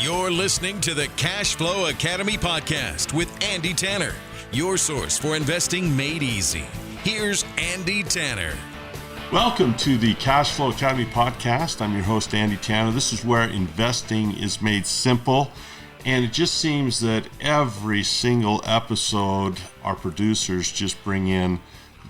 You're listening to the Cash Flow Academy podcast with Andy Tanner, your source for investing made easy. Here's Andy Tanner. Welcome to the Cash Flow Academy podcast. I'm your host, Andy Tanner. This is where investing is made simple. And it just seems that every single episode, our producers just bring in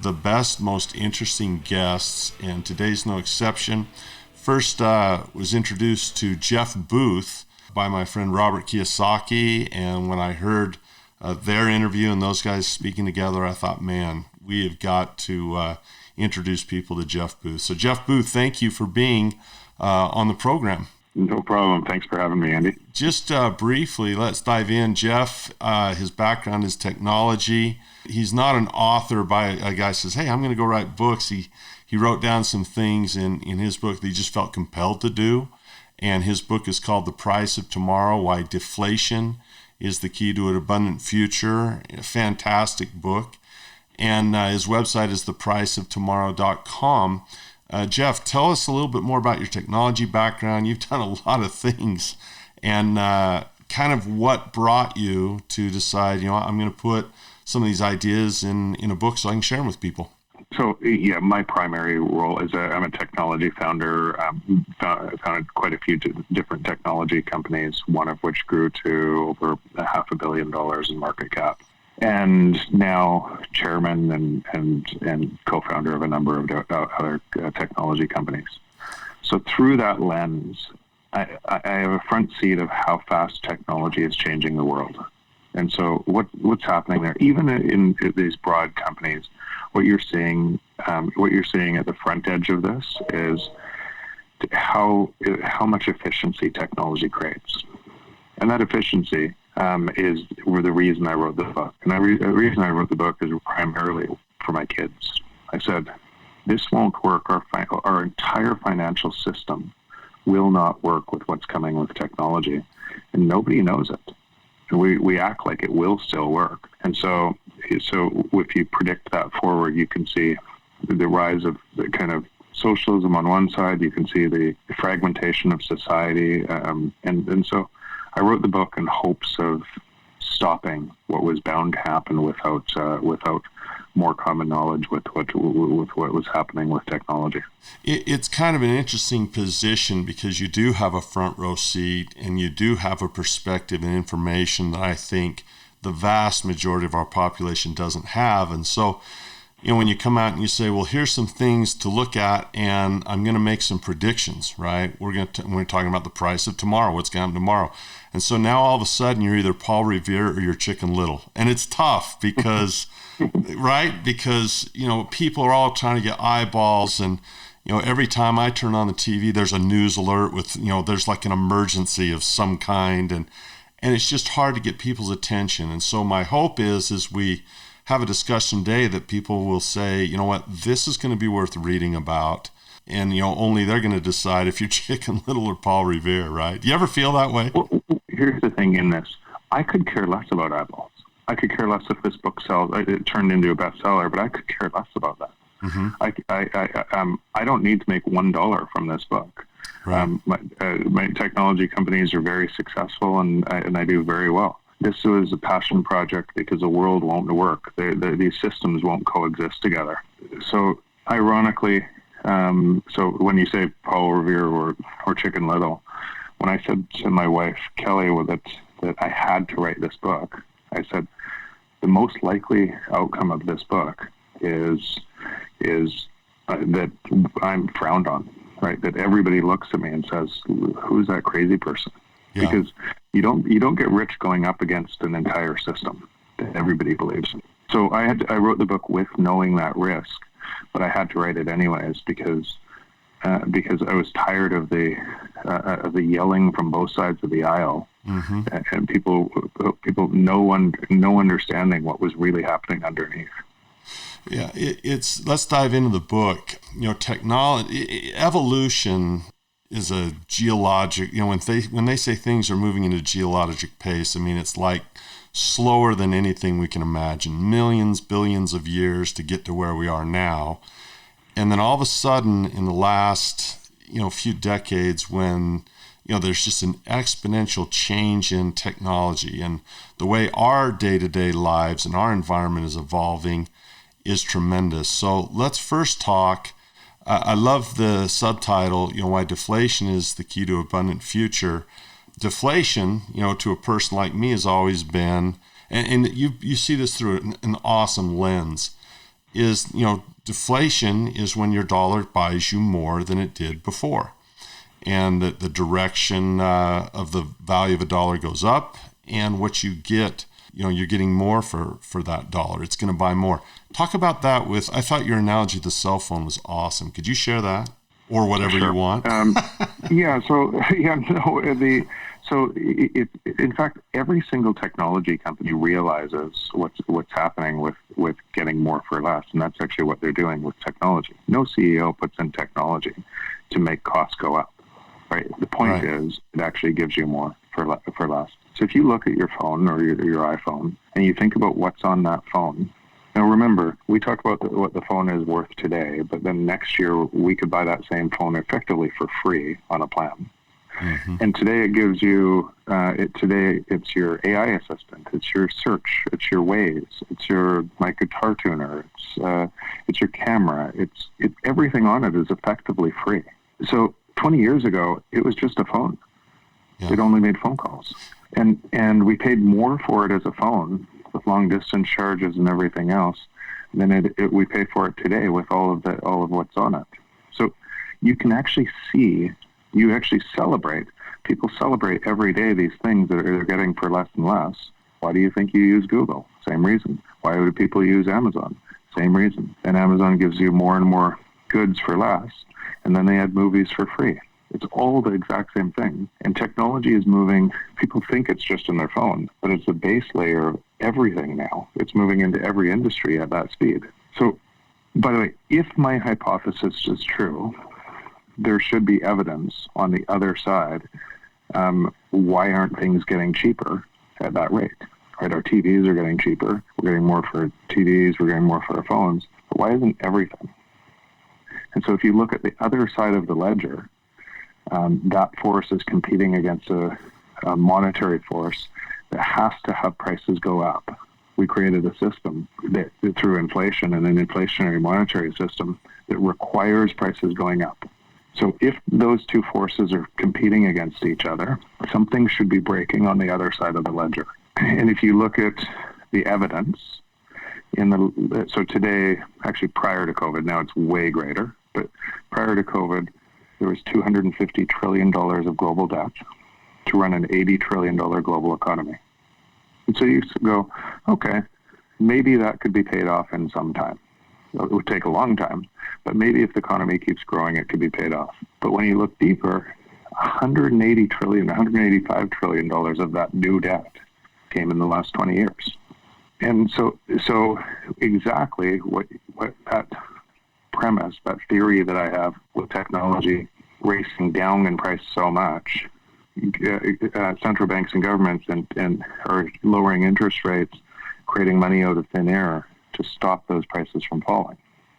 the best, most interesting guests. And today's no exception. First, was introduced to Jeff Booth by my friend Robert Kiyosaki, and when I heard their interview and those guys speaking together, I thought, man, we have got to introduce people to Jeff Booth. So Jeff Booth, thank you for being on the program. No problem. Thanks for having me, Andy. Just briefly, let's dive in. Jeff, his background is technology. He's not an author by a guy who says, hey, I'm going to go write books. He wrote down some things in his book that he just felt compelled to do. And his book is called The Price of Tomorrow, Why Deflation is the Key to an Abundant Future. A fantastic book. And his website is thepriceoftomorrow.com. Jeff, tell us a little bit more about your technology background. You've done a lot of things, and kind of what brought you to decide, I'm going to put some of these ideas in a book so I can share them with people. So, yeah, my primary role is I'm a technology founder. Founded quite a few different technology companies, one of which grew to over $500 million in market cap. And now chairman and co-founder of a number of other technology companies. So through that lens, I have a front seat of how fast technology is changing the world. And so what's happening there, even in these broad companies, what you're seeing at the front edge of this is how much efficiency technology creates. And that efficiency is the reason I wrote the book. And the reason I wrote the book is primarily for my kids. I said, this won't work. Our entire financial system will not work with what's coming with technology. And nobody knows it. We act like it will still work. And so if you predict that forward, you can see the rise of the kind of socialism on one side, you can see the fragmentation of society. And so I wrote the book in hopes of stopping what was bound to happen without more common knowledge with what was happening with technology. It's kind of an interesting position because you do have a front row seat and you do have a perspective and information that I think the vast majority of our population doesn't have. And so, when you come out and you say, well, here's some things to look at and I'm going to make some predictions, right? We're talking about the price of tomorrow, what's going to happen tomorrow. And so now all of a sudden you're either Paul Revere or you're Chicken Little. And it's tough because, right? Because, people are all trying to get eyeballs and, every time I turn on the TV, there's a news alert with, there's like an emergency of some kind. And it's just hard to get people's attention. And so my hope is we have a discussion today that people will say, you know what, this is going to be worth reading about. And, only they're going to decide if you're Chicken Little or Paul Revere, right? Do you ever feel that way? Well, here's the thing in this. I could care less about eyeballs. I could care less if this book sells. It turned into a bestseller, but I could care less about that. Mm-hmm. I don't need to make $1 from this book. Right. My technology companies are very successful, and I do very well. This was a passion project because the world won't work. These systems won't coexist together. So, ironically, so when you say Paul Revere or Chicken Little, when I said to my wife, Kelly, that I had to write this book, I said, the most likely outcome of this book is that I'm frowned on, right? That everybody looks at me and says, who's that crazy person? Yeah. Because you don't get rich going up against an entire system that everybody believes in. So I wrote the book with knowing that risk, but I had to write it anyways because I was tired of the yelling from both sides of the aisle, mm-hmm. and people no understanding what was really happening underneath. Yeah, let's dive into the book. Technology, evolution is a geologic, when they say things are moving at a geologic pace, it's like slower than anything we can imagine. Millions, billions of years to get to where we are now. And then all of a sudden in the last, few decades when there's just an exponential change in technology, and the way our day-to-day lives and our environment is evolving is tremendous. So let's first talk. I love the subtitle, why deflation is the key to abundant future. Deflation, to a person like me has always been, and you see this through an awesome lens, is, deflation is when your dollar buys you more than it did before. And that the direction of the value of a dollar goes up, and what you get, you're getting more for that dollar. It's going to buy more. Talk about that I thought your analogy of the cell phone was awesome. Could you share that? Or whatever Sure. you want? In fact, every single technology company realizes what's happening with getting more for less, and that's actually what they're doing with technology. No CEO puts in technology to make costs go up. Right. The point is, it actually gives you more for less. So if you look at your phone or your iPhone and you think about what's on that phone. Now remember, we talk about what the phone is worth today, but then next year we could buy that same phone effectively for free on a plan. Mm-hmm. And today it gives you. Today it's your AI assistant, it's your search, it's your Waze, it's my guitar tuner, it's your camera, it's everything on it is effectively free. So 20 years ago, it was just a phone. Yeah. It only made phone calls. And we paid more for it as a phone with long distance charges and everything else than we pay for it today with all of what's on it. So you can actually see, people celebrate every day these things that they're getting for less and less. Why do you think you use Google? Same reason. Why would people use Amazon? Same reason. And Amazon gives you more and more goods for less. And then they add movies for free. It's all the exact same thing. And technology is moving. People think it's just in their phone, but it's the base layer of everything now. It's moving into every industry at that speed. So, by the way, if my hypothesis is true, there should be evidence on the other side. Why aren't things getting cheaper at that rate? Right? Our TVs are getting cheaper. We're getting more for TVs. We're getting more for our phones. But why isn't everything? And so if you look at the other side of the ledger, that force is competing against a monetary force that has to have prices go up. We created a system that through inflation and an inflationary monetary system that requires prices going up. So if those two forces are competing against each other, something should be breaking on the other side of the ledger. And if you look at the evidence, so today, actually prior to COVID, now it's way greater, but prior to COVID, there was $250 trillion of global debt to run an $80 trillion global economy. And so you go, okay, maybe that could be paid off in some time. It would take a long time, but maybe if the economy keeps growing, it could be paid off. But when you look deeper, $185 trillion of that new debt came in the last 20 years. And so exactly what that premise, that theory that I have with technology racing down in price so much, central banks and governments and are lowering interest rates, creating money out of thin air to stop those prices from falling.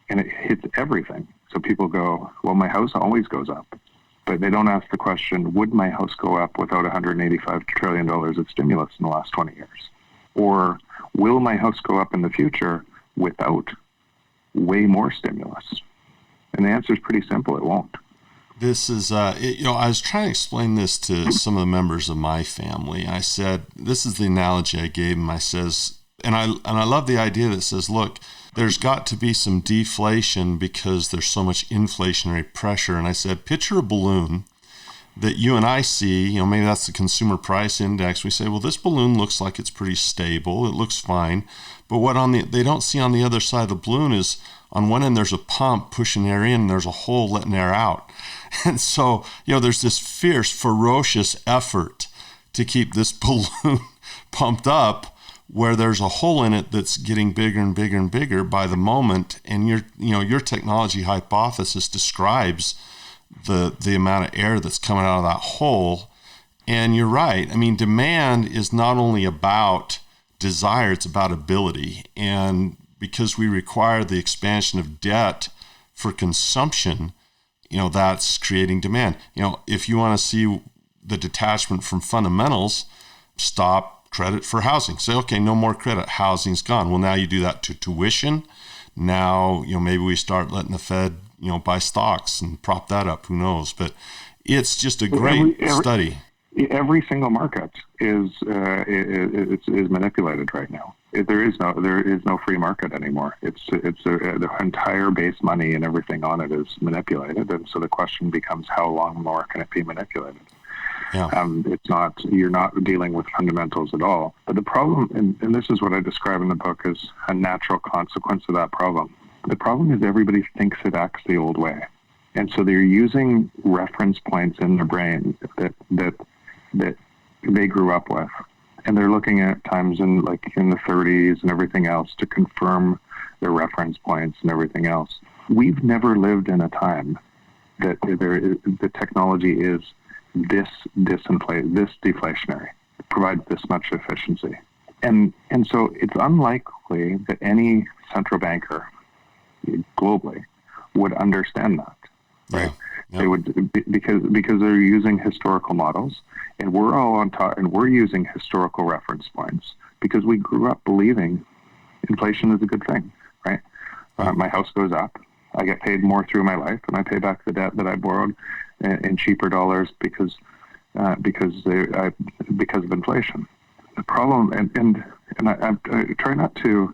And it hits everything. So people go, well, my house always goes up. But they don't ask the question, would my house go up without $185 trillion of stimulus in the last 20 years? Or will my house go up in the future without way more stimulus? And the answer is pretty simple. It won't. This is, I was trying to explain this to some of the members of my family. I said, this is the analogy I gave them. I says, and I love the idea that says, look, there's got to be some deflation because there's so much inflationary pressure. And I said, picture a balloon that you and I see, maybe that's the consumer price index. We say, well, this balloon looks like it's pretty stable. It looks fine. But what they don't see on the other side of the balloon is on one end, there's a pump pushing air in and there's a hole letting air out. And so, there's this fierce, ferocious effort to keep this balloon pumped up where there's a hole in it that's getting bigger and bigger and bigger by the moment. And your technology hypothesis describes the amount of air that's coming out of that hole. And you're right. I mean, demand is not only about desire, it's about ability. And because we require the expansion of debt for consumption, that's creating demand. If you want to see the detachment from fundamentals, stop credit for housing. Say, okay, no more credit, housing's gone. Well, now you do that to tuition. Now, maybe we start letting the Fed, buy stocks and prop that up. Who knows? But it's just a great study. Every single market is manipulated right now. There is no free market anymore. The entire base money and everything on it is manipulated, and so the question becomes, how long more can it be manipulated? Yeah. You're not dealing with fundamentals at all. But the problem, and this is what I describe in the book, is a natural consequence of that problem. The problem is everybody thinks it acts the old way, and so they're using reference points in their brain that they grew up with, and they're looking at times in the 30s and everything else to confirm their reference points and everything else. We've never lived in a time that the technology is this deflationary, provides this much efficiency, and so it's unlikely that any central banker globally would understand that, right? Yeah. They would, because they're using historical models, and we're all on top, and we're using historical reference points because we grew up believing inflation is a good thing, right? My house goes up, I get paid more through my life, and I pay back the debt that I borrowed in cheaper dollars because of inflation. The problem, and I try not to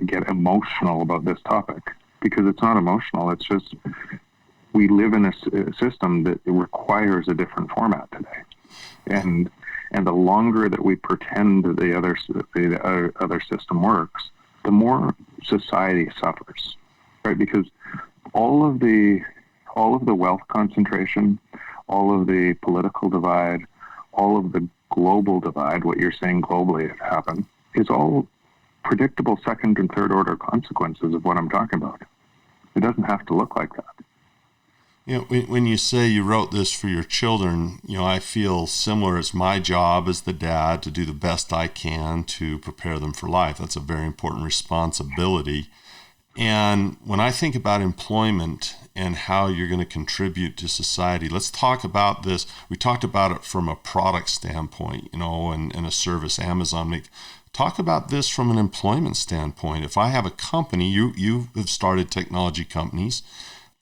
get emotional about this topic, because it's not emotional. It's just we live in a system that requires a different format today, and the longer that we pretend that the other system works, the more society suffers, right? Because all of the wealth concentration, all of the political divide, all of the global divide, what you're saying globally happen, is all predictable second and third order consequences of what I'm talking about. It doesn't have to look like that. When you say you wrote this for your children, I feel similar. It's my job as the dad to do the best I can to prepare them for life. That's a very important responsibility. And when I think about employment and how you're going to contribute to society, let's talk about this. We talked about it from a product standpoint, and a service Amazon. Talk about this from an employment standpoint. If I have a company, you have started technology companies.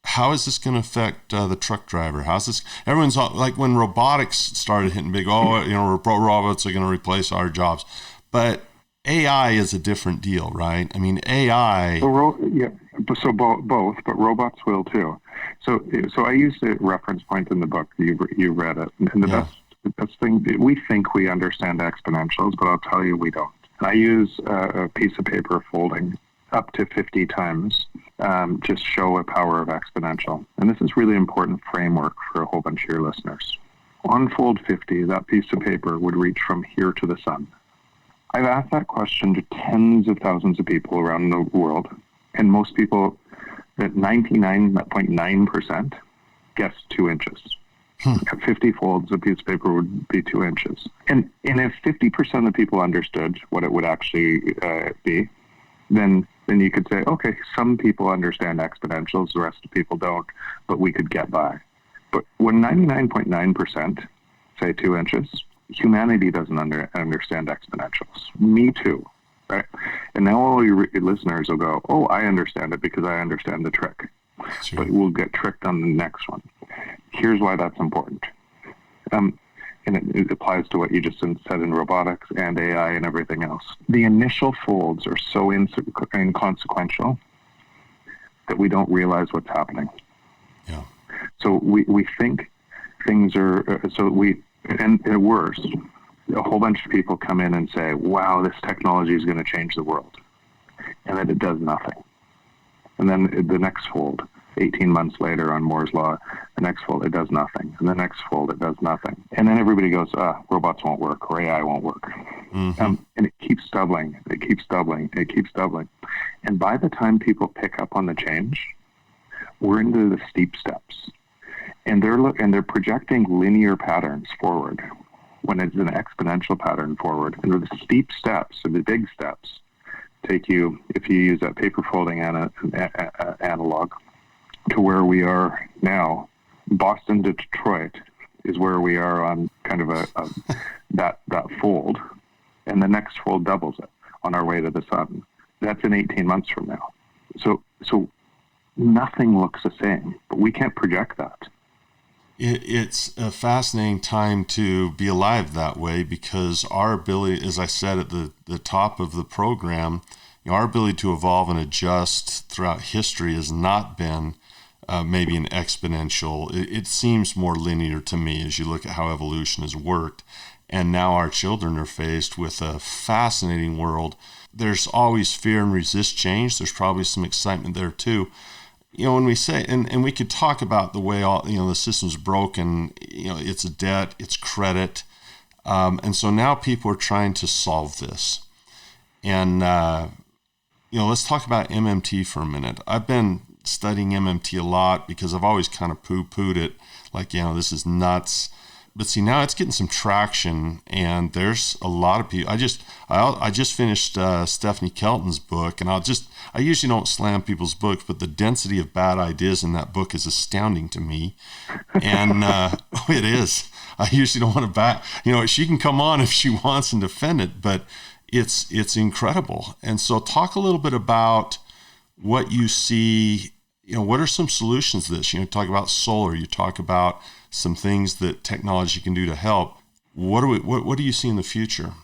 How is this going to affect the truck driver? How's this? Everyone's like, when robotics started hitting big, robots are going to replace our jobs. But AI is a different deal, right? I mean, AI. So both, but robots will too. So I used a reference point in the book. You read it, and the best thing, we think we understand exponentials, but I'll tell you we don't. I use a piece of paper folding up to 50 times, just show a power of exponential. And this is really important framework for a whole bunch of your listeners. On fold 50, that piece of paper would reach from here to the sun. I've asked that question to tens of thousands of people around the world, and most people, that 99.9%, guess 2 inches. At 50 folds, a piece of paper would be 2 inches. And if 50% of people understood what it would actually be, then you could say, okay, some people understand exponentials, the rest of people don't, but we could get by. But when 99.9% say 2 inches, humanity doesn't understand exponentials. Me too, right? And now all your listeners will go, oh, I understand it because I understand the trick. Sure. But we'll get tricked on the next one. Here's why that's important. And it applies to what you just said in robotics and AI and everything else. The initial folds are so inconsequential that we don't realize what's happening. Yeah. So we think things are, and at worst, a whole bunch of people come in and say, wow, this technology is going to change the world. And then it does nothing. And then the next fold, 18 months later on Moore's Law, the next fold, it does nothing. And the next fold, it does nothing. And then everybody goes, robots won't work, or AI won't work. Mm-hmm. And it keeps doubling, it keeps doubling, it keeps doubling. And by the time people pick up on the change, we're into the steep steps. And they're projecting linear patterns forward when it's an exponential pattern forward. And the steep steps, or the big steps, take you, if you use that paper folding analog, to where we are now. Boston to Detroit is where we are on kind of that fold, and the next fold doubles it on our way to the sun. That's in 18 months from now. So nothing looks the same, but we can't project that. It's a fascinating time to be alive that way, because our ability, as I said at the top of the program, our ability to evolve and adjust throughout history has not been maybe an exponential. It seems more linear to me as you look at how evolution has worked. And now our children are faced with a fascinating world. There's always fear and resist change. There's probably some excitement there too. When we say, and we could talk about the way all, the system's broken, it's a debt, it's credit. And so now people are trying to solve this. And, let's talk about MMT for a minute. I've been studying MMT a lot because I've always kind of poo-pooed it, like, this is nuts. But see, now it's getting some traction, and there's a lot of people. I just finished Stephanie Kelton's book, and I usually don't slam people's books, but the density of bad ideas in that book is astounding to me. And it is. I usually don't want to back. She can come on if she wants and defend it, but it's incredible. And so, talk a little bit about what you see. What are some solutions to this? You talk about solar. You talk about some things that technology can do to help. What do you see in the future?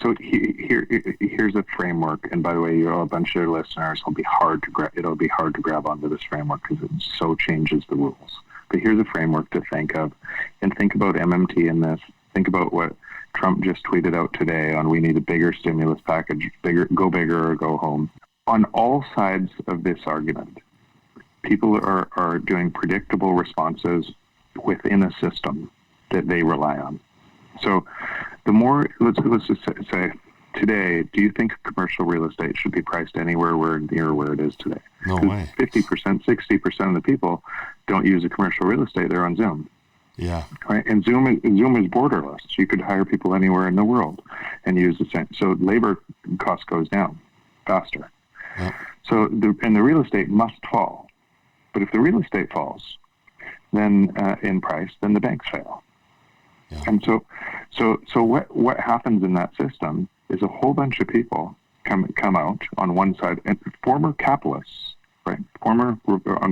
So here's a framework, and by the way, a bunch of listeners will be hard to grab onto this framework because it so changes the rules. But here's a framework to think of, and think about MMT in this. Think about what Trump just tweeted out today on: we need a bigger stimulus package, go bigger or go home. On all sides of this argument, people are doing predictable responses within a system that they rely on. So the more, let's just say today, do you think commercial real estate should be priced anywhere near where it is today? No way. 50%, 60% of the people don't use a commercial real estate. They're on Zoom. Yeah. Right. And Zoom is borderless. You could hire people anywhere in the world and use the same. So labor cost goes down faster. Yeah. So the real estate must fall. But if the real estate falls, then in price, then the banks fail. Yeah. And so what happens in that system is a whole bunch of people come out on one side, and former capitalists, right? On the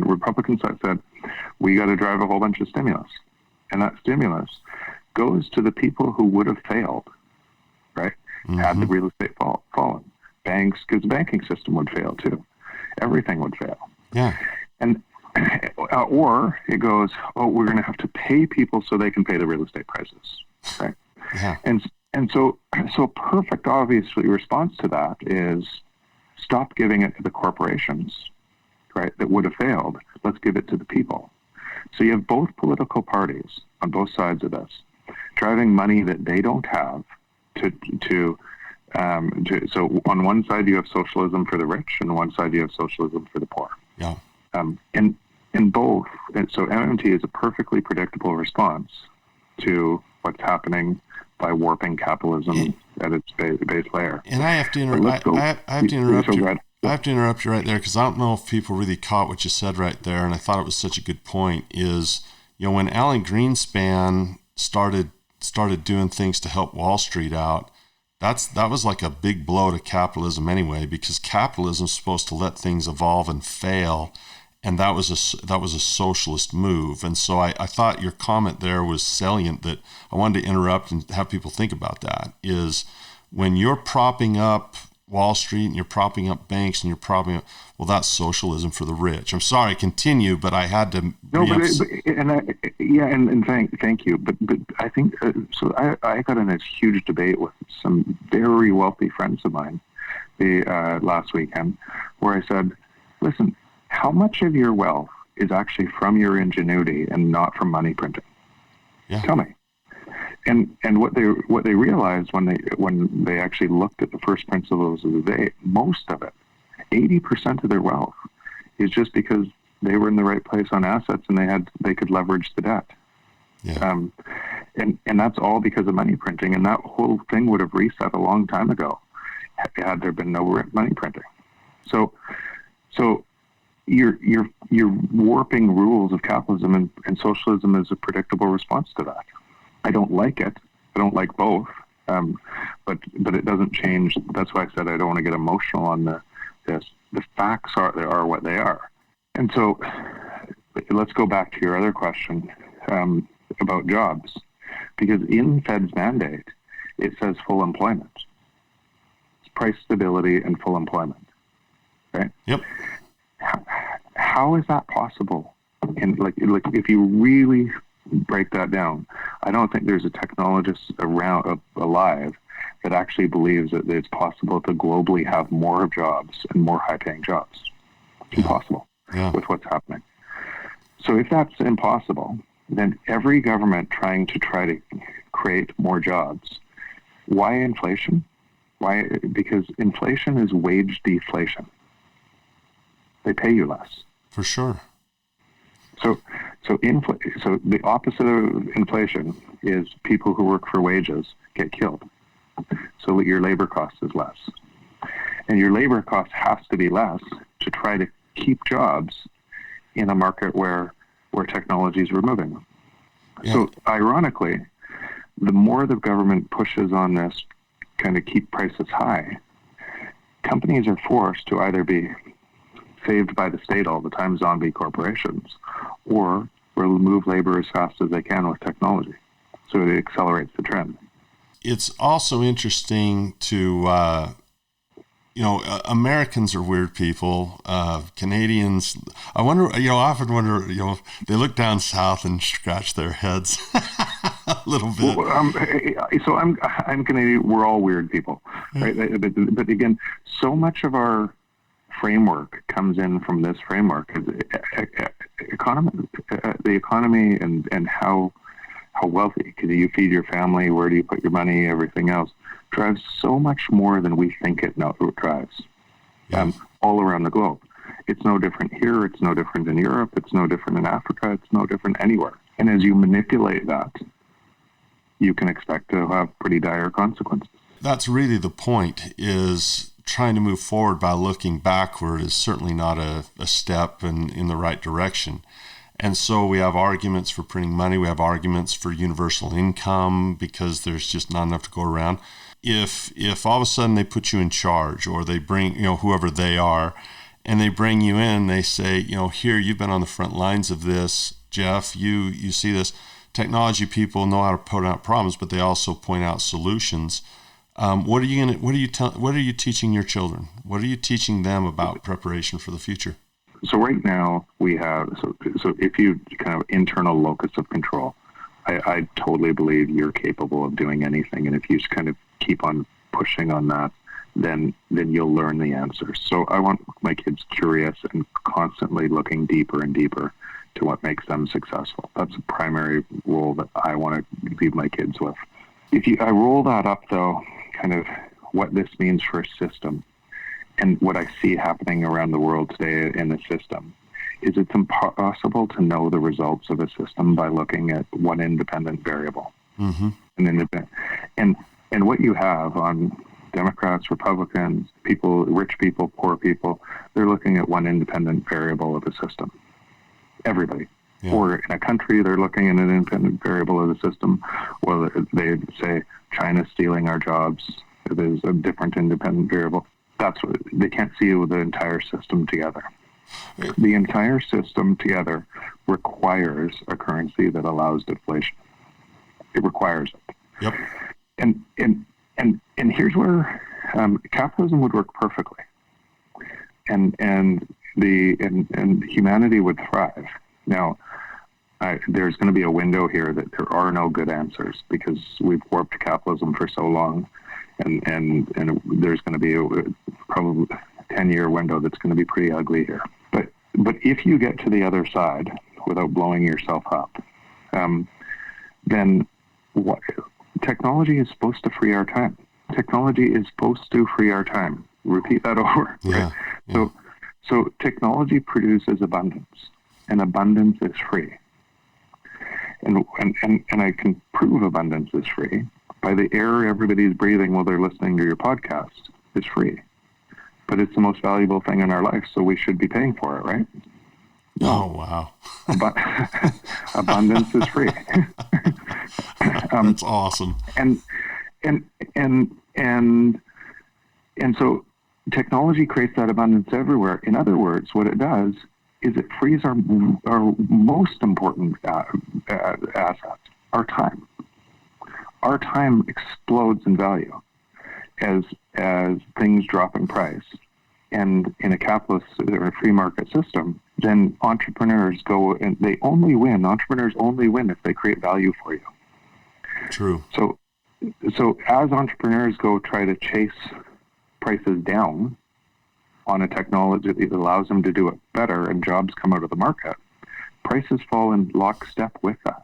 Republican side said, we got to drive a whole bunch of stimulus. And that stimulus goes to the people who would have failed, right? Mm-hmm. Had the real estate fallen. Banks, because the banking system would fail too. Everything would fail. Yeah. And or it goes, we're going to have to pay people so they can pay the real estate prices, right? Yeah. And so perfect, obviously, response to that is stop giving it to the corporations, right, that would have failed. Let's give it to the people. So you have both political parties on both sides of this driving money that they don't have so on one side you have socialism for the rich, and on one side you have socialism for the poor. Yeah. In both, and so MMT is a perfectly predictable response to what's happening by warping capitalism at its base layer. And I have to interrupt. I have to interrupt you right there, because I don't know if people really caught what you said right there, and I thought it was such a good point. Is when Alan Greenspan started doing things to help Wall Street out, that was like a big blow to capitalism anyway, because capitalism is supposed to let things evolve and fail. And that was a socialist move. And so I thought your comment there was salient, that I wanted to interrupt and have people think about that, is when you're propping up Wall Street and you're propping up banks and you're propping up, well, that's socialism for the rich. I'm sorry, continue, but I had to. No, and thank you. But I think, so I got in this huge debate with some very wealthy friends of mine last weekend, where I said, listen, how much of your wealth is actually from your ingenuity and not from money printing? Yeah. Tell me. And what they realized when they actually looked at the first principles of the day, most of it, 80% of their wealth, is just because they were in the right place on assets and they could leverage the debt. Yeah. And that's all because of money printing, and that whole thing would have reset a long time ago had there been no money printing. So you're warping rules of capitalism, and socialism is a predictable response to that. I don't like it. I don't like both. But it doesn't change. That's why I said I don't want to get emotional on this. The facts are what they are. And so let's go back to your other question about jobs, because in Fed's mandate, it says full employment. It's price stability and full employment, right? Yep. How is that possible? And like if you really break that down, I don't think there's a technologist alive that actually believes that it's possible to globally have more jobs and more high-paying jobs. It's impossible with what's happening. So if that's impossible, then every government trying to create more jobs. Why inflation? Why? Because inflation is wage deflation. They pay you less. For sure. So the opposite of inflation is people who work for wages get killed. So your labor cost is less. And your labor cost has to be less to try to keep jobs in a market where technology is removing them. Yeah. So ironically, the more the government pushes on this kind of keep prices high, companies are forced to either be saved by the state all the time, zombie corporations, or remove labor as fast as they can with technology. So it accelerates the trend. It's also interesting to, Americans are weird people. Canadians, I often wonder, they look down south and scratch their heads a little bit. Well, so I'm Canadian. We're all weird people, right? But again, so much of our framework comes in from this framework. The economy and how wealthy, because you feed your family, where do you put your money, everything else, drives so much more than we think it drives. Yes. All around the globe. It's no different here. It's no different in Europe. It's no different in Africa. It's no different anywhere. And as you manipulate that, you can expect to have pretty dire consequences. That's really the point, is trying to move forward by looking backward is certainly not a step in the right direction. And so we have arguments for printing money. We have arguments for universal income because there's just not enough to go around. If all of a sudden they put you in charge, or they bring, whoever they are, and they bring you in, they say, here, you've been on the front lines of this, Jeff, you see this. Technology people know how to put out problems, but they also point out solutions. What are you teaching your children? What are you teaching them about preparation for the future? So right now we have, so if you kind of internal locus of control, I totally believe you're capable of doing anything. And if you just kind of keep on pushing on that, then you'll learn the answers. So I want my kids curious and constantly looking deeper and deeper to what makes them successful. That's a primary role that I want to leave my kids with. I roll that up though, kind of what this means for a system, and what I see happening around the world today in the system, is it's impossible to know the results of a system by looking at one independent variable. Mm-hmm. And what you have on Democrats, Republicans, people, rich people, poor people, they're looking at one independent variable of a system. Everybody. Yeah. Or in a country, they're looking at an independent variable of the system. Well, they say China's stealing our jobs. There's a different independent variable. That's what they can't see with the entire system together. The entire system together requires a currency that allows deflation. It requires it. Yep. And here's where capitalism would work perfectly, and humanity would thrive. Now, there's going to be a window here that there are no good answers, because we've warped capitalism for so long, and there's going to be probably a 10-year window that's going to be pretty ugly here. But if you get to the other side without blowing yourself up, then what? Technology is supposed to free our time. Technology is supposed to free our time. Repeat that over. Yeah, right? yeah. So technology produces abundance, and abundance is free. And I can prove abundance is free by the air everybody's breathing while they're listening to your podcast is free. but it's the most valuable thing in our life, so we should be paying for it, right? Oh, wow. But abundance is free. That's awesome. And so technology creates that abundance everywhere. In other words, what it does is it frees our most important assets, our time. Our time explodes in value as things drop in price. And in a capitalist or a free market system, then entrepreneurs go and they only win. Entrepreneurs only win if they create value for you. True. So as entrepreneurs go try to chase prices down on a technology that allows them to do it better and jobs come out of the market, prices fall in lockstep with that.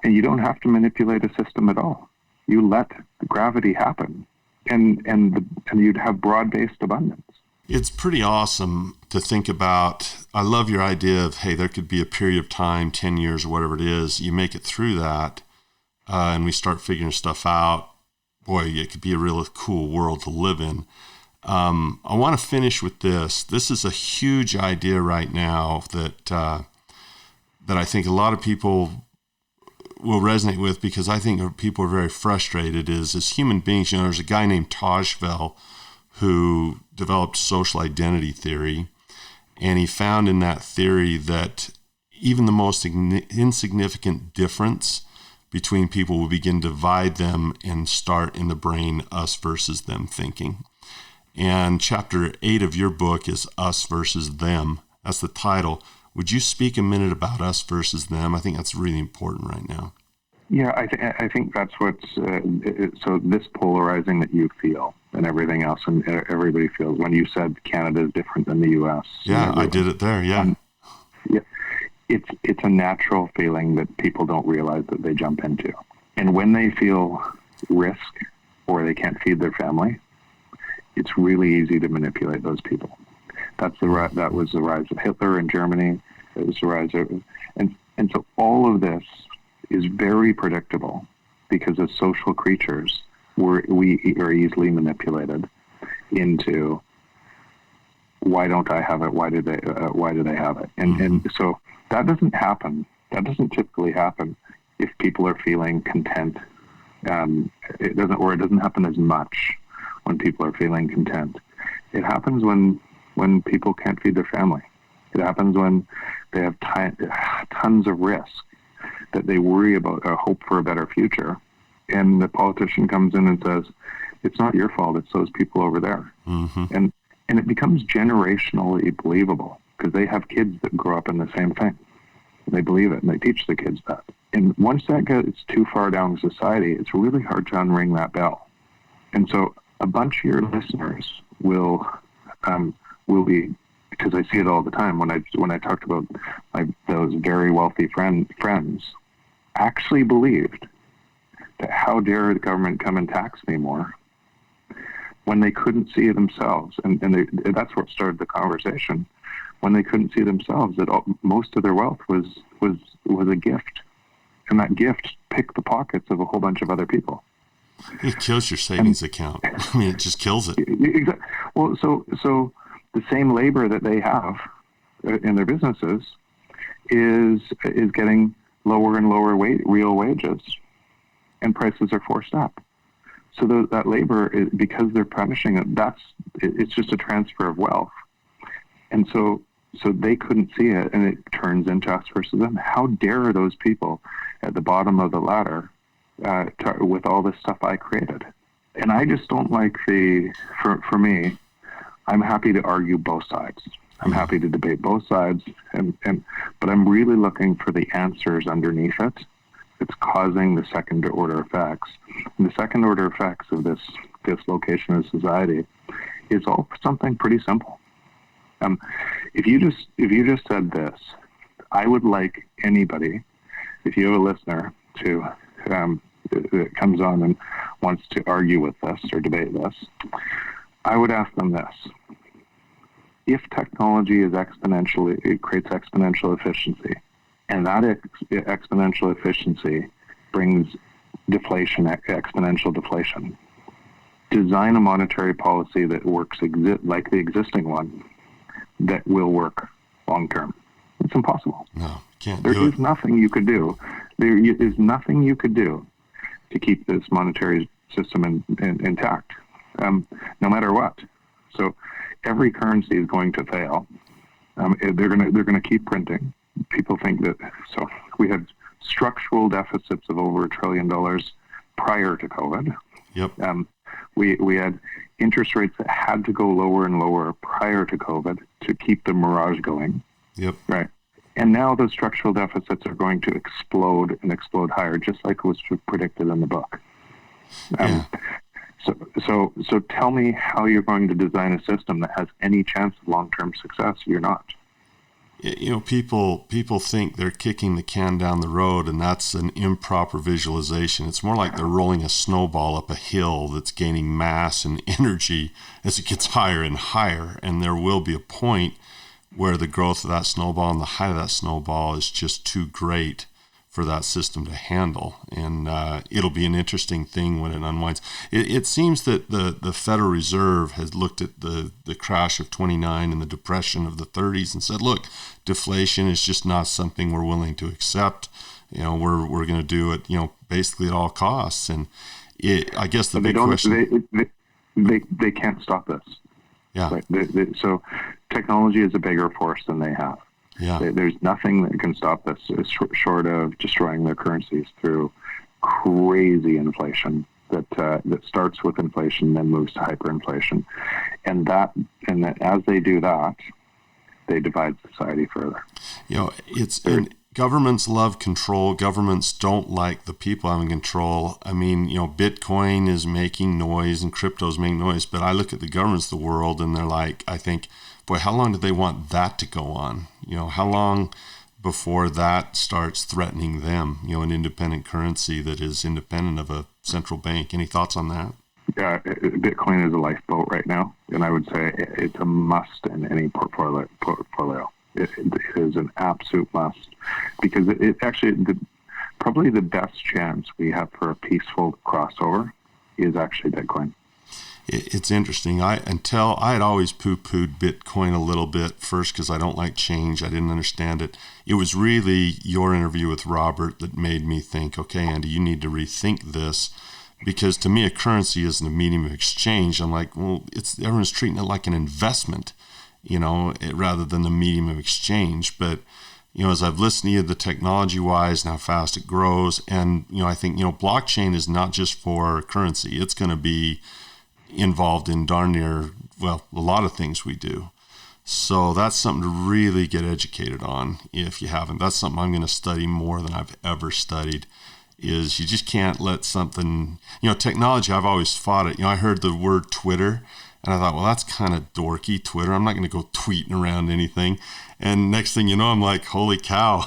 And you don't have to manipulate a system at all. You let gravity happen, and you'd have broad-based abundance. It's pretty awesome to think about. I love your idea of, hey, there could be a period of time, 10 years or whatever it is, you make it through that, and we start figuring stuff out. Boy, it could be a really cool world to live in. I want to finish with this. This is a huge idea right now that I think a lot of people will resonate with, because I think people are very frustrated, is as human beings, there's a guy named Tajfel who developed social identity theory, and he found in that theory that even the most insignificant difference between people will begin to divide them and start in the brain us versus them thinking. And chapter 8 of your book is Us Versus Them. That's the title. Would you speak a minute about us versus them? I think that's really important right now. Yeah, I think that's what's so this polarizing that you feel and everything else, and everybody feels. When you said Canada is different than the U.S. Yeah, I did it there. Yeah, yeah, it's a natural feeling that people don't realize that they jump into, and when they feel risk or they can't feed their family, it's really easy to manipulate those people. That was the rise of Hitler in Germany. It was the rise of, and so all of this is very predictable, because as social creatures, we are easily manipulated into, why don't I have it? Why do they have it? And so that doesn't happen. That doesn't typically happen if people are feeling content. It doesn't happen as much when people are feeling content. It happens when people can't feed their family. It happens when they have tons of risk that they worry about, hope for a better future. And the politician comes in and says, it's not your fault, it's those people over there. Mm-hmm. And it becomes generationally believable, because they have kids that grow up in the same thing. They believe it, and they teach the kids that. And once that gets too far down society, it's really hard to unring that bell. And so a bunch of your listeners will be, because I see it all the time when I talked about those very wealthy friends, actually believed that how dare the government come and tax me more, when they couldn't see it themselves, and that's what started the conversation. When they couldn't see themselves, that most of their wealth was a gift, and that gift picked the pockets of a whole bunch of other people. It kills your savings account. I mean, it just kills it. Exactly. Well, so the same labor that they have in their businesses is getting lower and lower real wages, and prices are forced up. So that labor, because they're punishing it, it's just a transfer of wealth. And so they couldn't see it, and it turns into us versus them. How dare those people at the bottom of the ladder with all this stuff I created? And I just don't like for me, I'm happy to argue both sides. I'm happy to debate both sides, but I'm really looking for the answers underneath it. It's causing the second order effects. And the second order effects of this dislocation of society is all something pretty simple. If you just said this, I would like anybody, if you have a listener that comes on and wants to argue with this or debate this, I would ask them this: if technology is exponentially, it creates exponential efficiency, and that exponential efficiency brings deflation, exponential deflation, design a monetary policy that works like the existing one that will work long term. It's impossible. No, can't There do is it. nothing you could do. There is nothing you could do to keep this monetary system intact, no matter what. So every currency is going to fail. They're going to keep printing. People think that. So we had structural deficits of over $1 trillion prior to COVID. Yep. We had interest rates that had to go lower and lower prior to COVID to keep the mirage going. Yep. Right. And now those structural deficits are going to explode and explode higher, just like was predicted in the book. Yeah. So tell me how you're going to design a system that has any chance of long-term success. You're not. You know, people think they're kicking the can down the road, and that's an improper visualization. It's more like they're rolling a snowball up a hill that's gaining mass and energy as it gets higher and higher, and there will be a point where the growth of that snowball and the height of that snowball is just too great for that system to handle. And it'll be an interesting thing when it unwinds. It seems that the Federal Reserve has looked at the crash of 29 and the depression of the 30s and said, look, deflation is just not something we're willing to accept. You know, we're going to do it, you know, basically at all costs. And I guess the big question... They can't stop this. Yeah. Right? So technology is a bigger force than they have. Yeah. There's nothing that can stop this short of destroying their currencies through crazy inflation that starts with inflation, then moves to hyperinflation. And as they do that, they divide society further. You know, and governments love control. Governments don't like the people having control. I mean, you know, Bitcoin is making noise and crypto's making noise, but I look at the governments of the world and they're like, I think, boy, how long do they want that to go on? You know, how long before that starts threatening them, you know, an independent currency that is independent of a central bank? Any thoughts on that? Yeah, Bitcoin is a lifeboat right now, and I would say it's a must in any portfolio. It is an absolute must because it actually probably the best chance we have for a peaceful crossover is actually Bitcoin. It's interesting. I had always poo-pooed Bitcoin a little bit first because I don't like change. I didn't understand it. It was really your interview with Robert that made me think, okay, Andy, you need to rethink this, because to me a currency isn't a medium of exchange. I'm like, well, everyone's treating it like an investment, you know, rather than the medium of exchange. But you know, as I've listened to you, the technology-wise and how fast it grows, and you know, I think, you know, blockchain is not just for currency. It's going to be involved in darn near, well, a lot of things we do. So that's something to really get educated on if you haven't. That's something I'm going to study more than I've ever studied, is you just can't let something, you know, technology, I've always fought it. You know, I heard the word Twitter and I thought, well, that's kind of dorky, Twitter. I'm not going to go tweeting around anything. And next thing you know, I'm like, holy cow,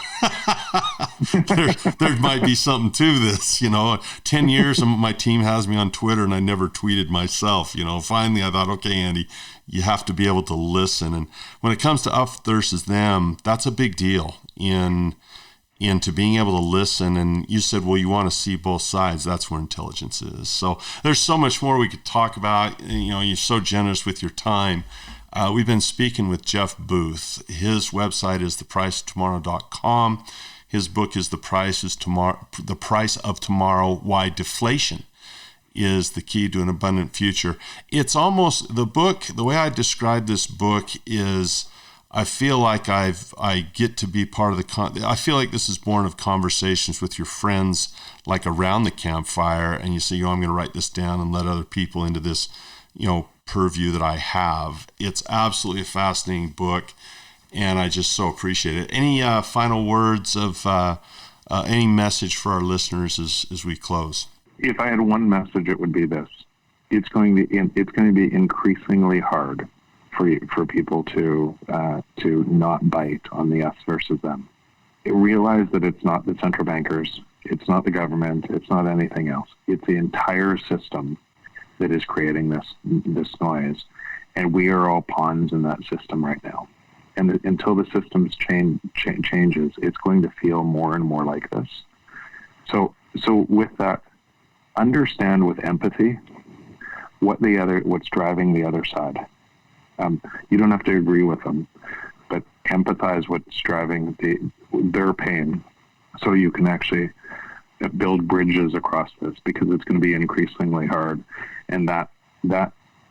there might be something to this. You know, 10 years my team has me on Twitter and I never tweeted myself. You know, finally I thought, okay, Andy, you have to be able to listen. And when it comes to us versus them, that's a big deal into being able to listen. And you said, well, you want to see both sides. That's where intelligence is. So there's so much more we could talk about. You know, you're so generous with your time. We've been speaking with Jeff Booth. His website is thepriceoftomorrow.com. His book is The Price of Tomorrow, Why Deflation is the Key to an Abundant Future. It's almost, the book, the way I describe this book is, I feel like I get to be part of I feel like this is born of conversations with your friends, like around the campfire, and you say, I'm going to write this down and let other people into this, you know, purview that I have. It's absolutely a fascinating book, and I just so appreciate it. Any final words of any message for our listeners as we close? If I had one message, it would be this: it's going to be increasingly hard for people to not bite on the us versus them. Realize that it's not the central bankers, it's not the government, it's not anything else. It's the entire system that is creating this noise, and we are all pawns in that system right now. And until the system changes, it's going to feel more and more like this. So with that, understand with empathy what's driving the other side. You don't have to agree with them, but empathize what's driving their pain, so you can actually build bridges across this, because it's going to be increasingly hard. And that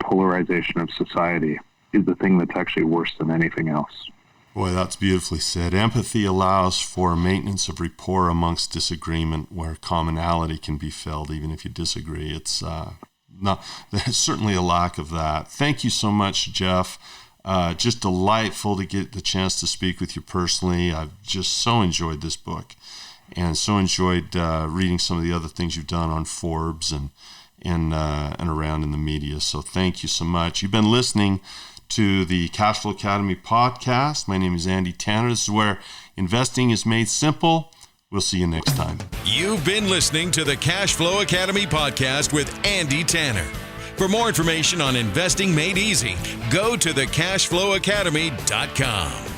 polarization of society is the thing that's actually worse than anything else. Boy, that's beautifully said. Empathy allows for maintenance of rapport amongst disagreement, where commonality can be felt even if you disagree. It's there's certainly a lack of that. Thank you so much, Jeff. Just delightful to get the chance to speak with you personally. I've just so enjoyed this book, and so enjoyed reading some of the other things you've done on Forbes and around in the media. So thank you so much. You've been listening to the Cashflow Academy podcast. My name is Andy Tanner. This is where investing is made simple. We'll see you next time. You've been listening to the Cashflow Academy podcast with Andy Tanner. For more information on investing made easy, go to thecashflowacademy.com.